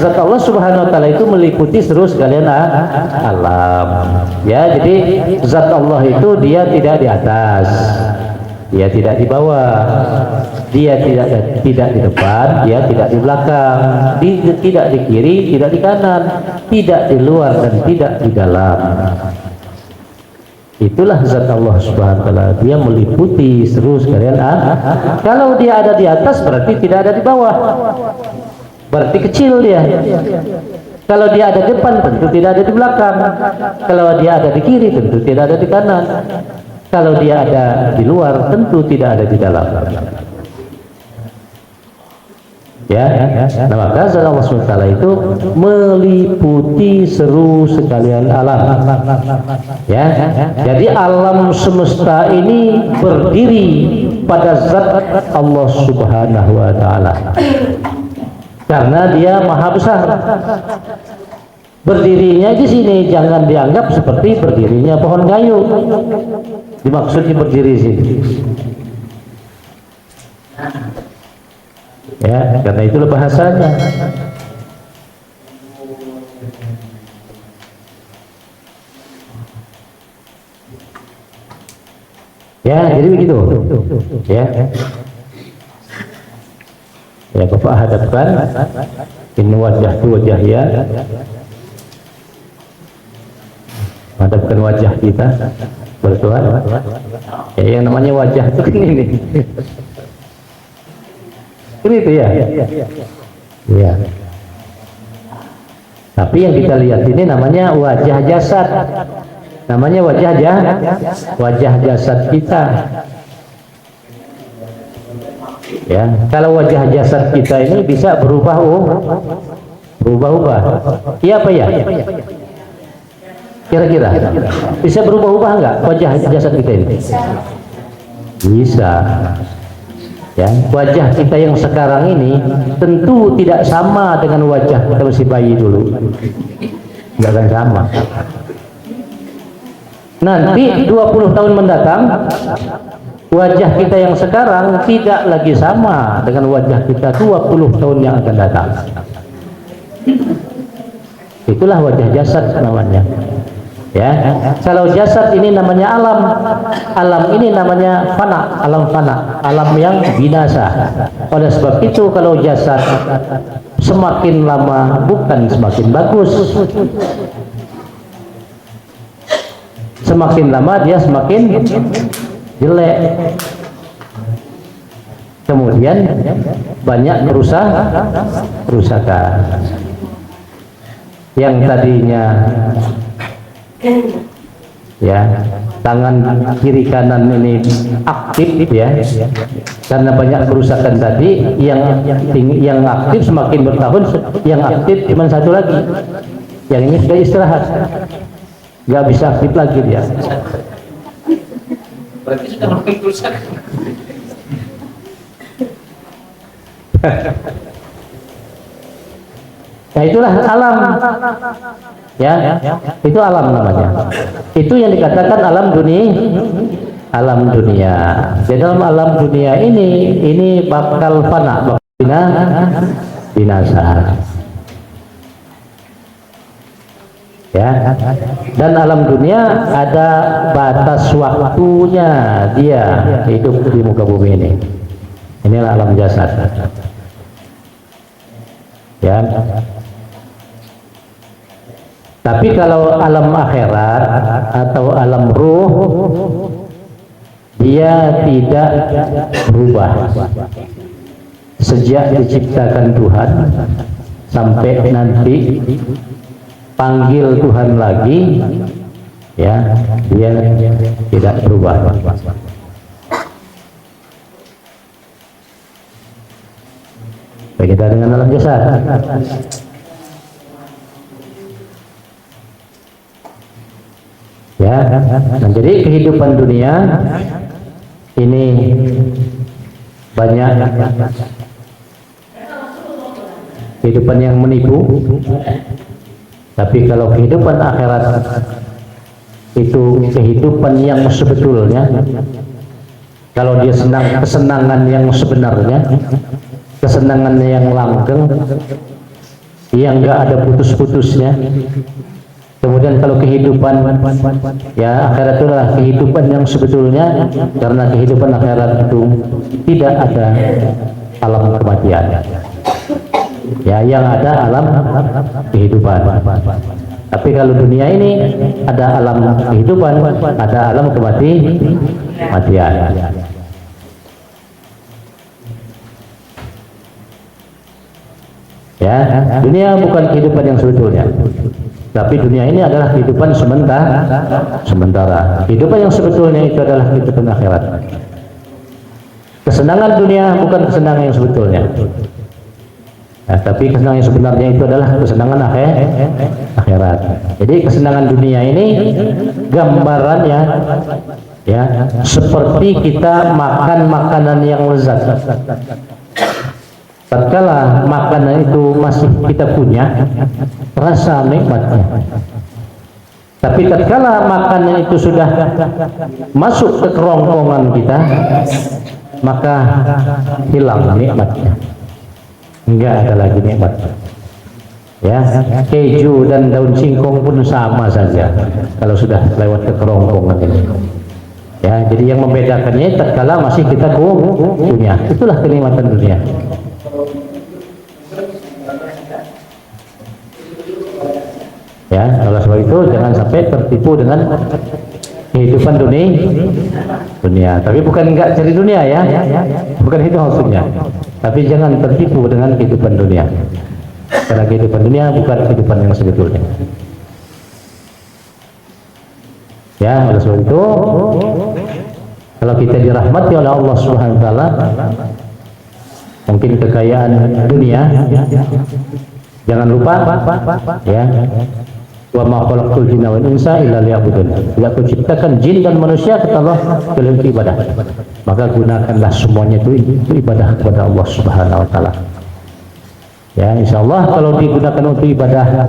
Zat Allah Subhanahu wa taala itu meliputi seluruh sekalian alam. Ya, jadi zat Allah itu dia tidak di atas, dia tidak di bawah, dia tidak di depan, dia tidak di belakang, tidak di kiri, tidak di kanan, tidak di luar dan tidak di dalam. Itulah zat Allah Subhanahu wa taala, dia meliputi seluruh sekalian kalau dia ada di atas berarti tidak ada di bawah, berarti kecil dia. Kalau dia ada di depan tentu tidak ada di belakang, kalau dia ada di kiri tentu tidak ada di kanan, kalau dia ada di luar tentu tidak ada di dalam. Ya, nah maka zat Allah SWT itu meliputi seluruh sekalian alam. Ya, jadi alam semesta ini berdiri pada zat Allah Subhanahu wa taala. Karena dia maha besar. Berdirinya di sini jangan dianggap seperti berdirinya pohon kayu. Dimaksudnya berdiri sini. Ya, karena itulah bahasanya. Ya, jadi begitu. Ya. Ya, Bapak hadapkan ini wajah ya, hadapkan wajah kita bertuhan. Ya, yang namanya wajah itu ini itu ya. Ya. Tapi yang kita lihat ini namanya wajah jasad, namanya wajah jasad kita. Ya, kalau wajah jasad kita ini bisa berubah-ubah. Iya apa ya? Kira-kira bisa berubah-ubah enggak wajah jasad kita ini? Bisa. Ya, wajah kita yang sekarang ini tentu tidak sama dengan wajah kita masih bayi dulu. Enggak akan sama. Nanti 20 tahun mendatang wajah kita yang sekarang tidak lagi sama dengan wajah kita 20 tahun yang akan datang. Itulah wajah jasad namanya. Ya, kalau jasad ini namanya alam, alam ini namanya fana, alam fana, alam yang binasa. Oleh sebab itu kalau jasad semakin lama bukan semakin bagus, semakin lama dia semakin jelek, kemudian banyak kerusakan. Yang tadinya ya tangan kiri kanan ini aktif ya, karena banyak kerusakan tadi, yang aktif semakin bertahun, yang aktif cuma satu lagi, yang ini sudah istirahat, nggak bisa aktif lagi dia. Berarti sudah makin kerusakan. Nah itulah alam. Ya, itu alam namanya. Itu yang dikatakan alam dunia. Alam dunia. Di dalam alam dunia ini bakal fana, bakal binasa. Ya, dan alam dunia ada batas waktunya dia hidup di muka bumi ini. Inilah alam jasad. Ya. Tapi kalau alam akhirat atau alam ruh, dia tidak berubah sejak diciptakan Tuhan sampai nanti panggil Tuhan lagi, ya dia tidak berubah. Begitu dengan alam jasad. Ya, nah, jadi kehidupan dunia ini banyak kehidupan yang menipu, Tapi kalau kehidupan akhirat itu kehidupan yang sebetulnya, kalau dia senang kesenangan yang sebenarnya, kesenangan yang langgeng, yang enggak ada putus-putusnya. Kemudian kalau kehidupan ya akhirat itu adalah kehidupan yang sebetulnya, karena kehidupan akhirat itu tidak ada alam kematian. Ya, yang ada alam kehidupan. Tapi kalau dunia ini ada alam kehidupan, ada alam kematian. Ya, dunia bukan kehidupan yang sebetulnya. Tapi dunia ini adalah kehidupan sementara. Kehidupan yang sebetulnya itu adalah kehidupan akhirat. Kesenangan dunia bukan kesenangan yang sebetulnya. Nah, tapi kesenangan yang sebenarnya itu adalah kesenangan akhirat. Jadi kesenangan dunia ini gambarannya ya seperti kita makan makanan yang lezat. Tatkala makanan itu masih kita punya rasa nikmatnya. Tapi tatkala makanan itu sudah masuk ke kerongkongan kita, maka hilang nikmatnya. Enggak ada lagi nikmat. Ya, keju dan daun singkong pun sama saja kalau sudah lewat ke kerongkongan ini. Ya, jadi yang membedakannya tatkala masih kita punya. Itulah kenikmatan dunia. Ya, oleh sebab itu jangan sampai tertipu dengan kehidupan dunia. Tapi bukan enggak cari dunia ya, bukan itu maksudnya. Tapi jangan tertipu dengan kehidupan dunia, karena kehidupan dunia bukan kehidupan yang sebetulnya. Ya, oleh sebab itu kalau kita dirahmati oleh Allah Subhanahu wa taala, mungkin kekayaan dunia, jangan lupa ya, wa ma khalaqtul jinna wal insa illa liya'budun. Tidak kuciptakan jin dan manusia kata Allah kecuali untuk ibadah. Maka gunakanlah semuanya itu ibadah kepada Allah Subhanahu wa taala. Ya, insyaallah kalau digunakan untuk ibadah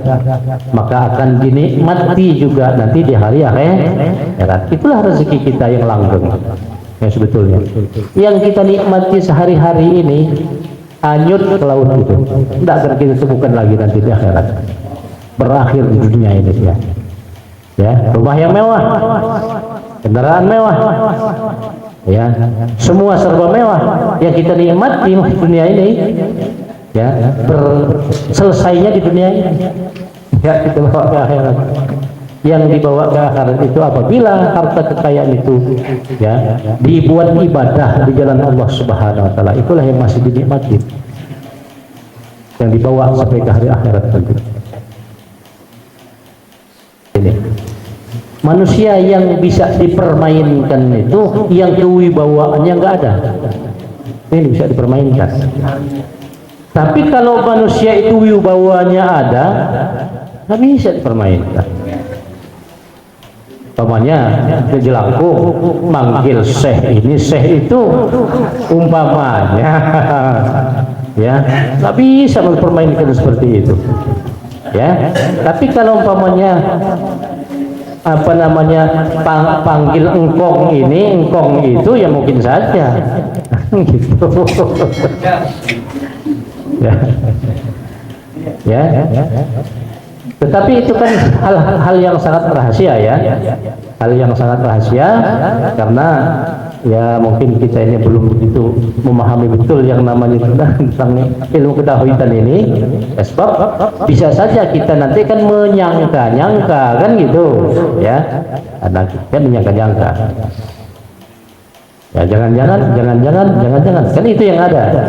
maka akan dinikmati juga nanti di hari akhirat. Itulah rezeki kita yang langgeng. Yang sebetulnya yang kita nikmati sehari-hari ini hanyut ke laut itu. Tidak akan kita temukan lagi nanti di akhirat. Berakhir di dunia ini ya. Ya, rumah yang mewah, kendaraan mewah, ya, semua serba mewah yang kita nikmati di dunia ini, ya, selesainya di dunia ini. Ya, kita bawa ke akhirat. Yang dibawa ke akhirat itu apabila harta kekayaan itu, ya, dibuat ibadah di jalan Allah Subhanahu wa taala, itulah yang masih dinikmati. Yang dibawa sampai ke hari akhirat nanti. Ini manusia yang bisa dipermainkan itu yang kewibawaannya nggak ada, ini bisa dipermainkan. Tapi kalau manusia itu wibawaannya ada, nggak bisa dipermainkan. Umpamanya ke Jelangkung manggil syekh ini syekh itu, umpamanya ya nggak bisa mempermainkan seperti itu. Ya, tapi kalau umpamanya apa namanya panggil engkong ini, engkong itu, ya mungkin saja gitu. Ya. Tetapi itu kan hal yang sangat rahasia ya, hal yang sangat rahasia karena ya mungkin kita ini belum begitu memahami betul yang namanya tentang ilmu ketauhidan ini. Sebab bisa saja kita nanti kan menyangka-nyangka kan gitu ya, karena kita menyangka-nyangka. Ya jangan-jangan kan itu yang ada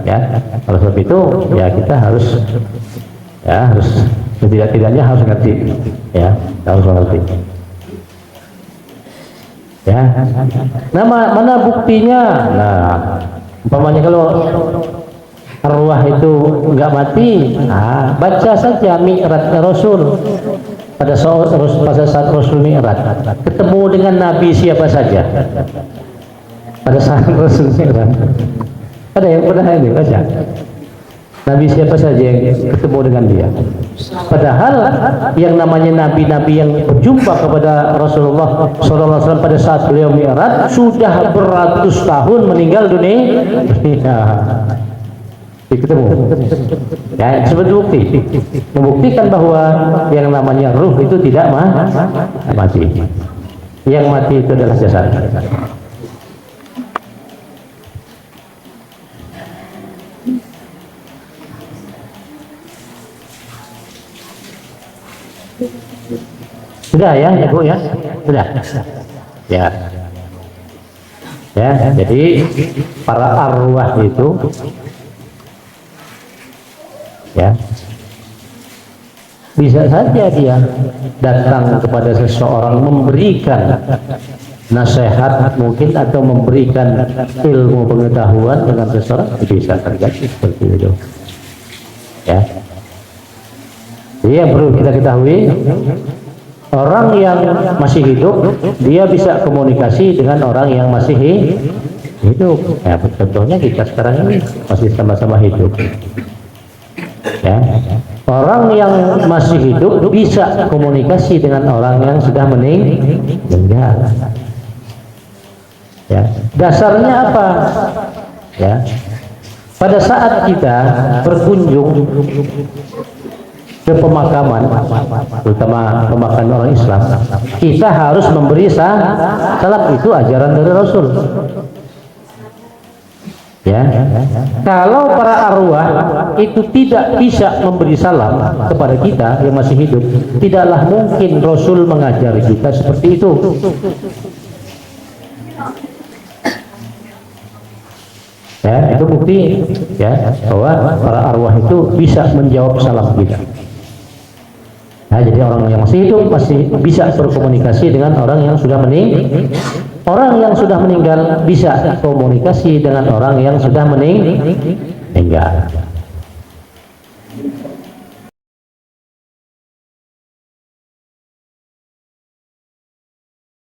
ya. Oleh sebab itu ya kita harus tidak-tidaknya harus ngerti ya, harus ngerti. Ya, nah mana buktinya? Nah, umpamanya kalau arwah itu enggak mati, nah, baca saja Mi'rajnya Rasul. Pada saat Rasul Mi'raj ketemu dengan Nabi siapa saja. Pada saat Rasul Mi'raj, ada yang pernah ini baca? Nabi siapa saja yang ketemu dengan dia. Padahal yang namanya nabi-nabi yang berjumpa kepada Rasulullah SAW pada saat beliau Mi'raj sudah beratus tahun meninggal dunia. Ketemu. Ya, sebagai bukti, membuktikan bahwa yang namanya ruh itu tidak mati. Yang mati itu adalah jasad. Sudah ya, Bu ya? Sudah. Ya. Ya, jadi para arwah itu ya bisa saja dia datang kepada seseorang memberikan nasihat mungkin atau memberikan ilmu pengetahuan dengan seseorang, bisa terjadi seperti itu. Ya. Jadi yang perlu kita ketahui, orang yang masih hidup dia bisa komunikasi dengan orang yang masih hidup. Ya, contohnya kita sekarang ini masih sama-sama hidup. Ya. Orang yang masih hidup bisa komunikasi dengan orang yang sudah meninggal. Ya. Dasarnya apa? Ya. Pada saat kita berkunjung ke pemakaman, terutama pemakaman orang Islam, kita harus memberi salam. Itu ajaran dari Rasul. Ya, kalau para arwah itu tidak bisa memberi salam kepada kita yang masih hidup, tidaklah mungkin Rasul mengajar kita seperti itu. Ya, itu bukti ya bahwa para arwah itu bisa menjawab salam kita. Nah, jadi orang yang masih hidup masih bisa berkomunikasi dengan orang yang sudah meninggal. Orang yang sudah meninggal bisa komunikasi dengan orang yang sudah meninggal.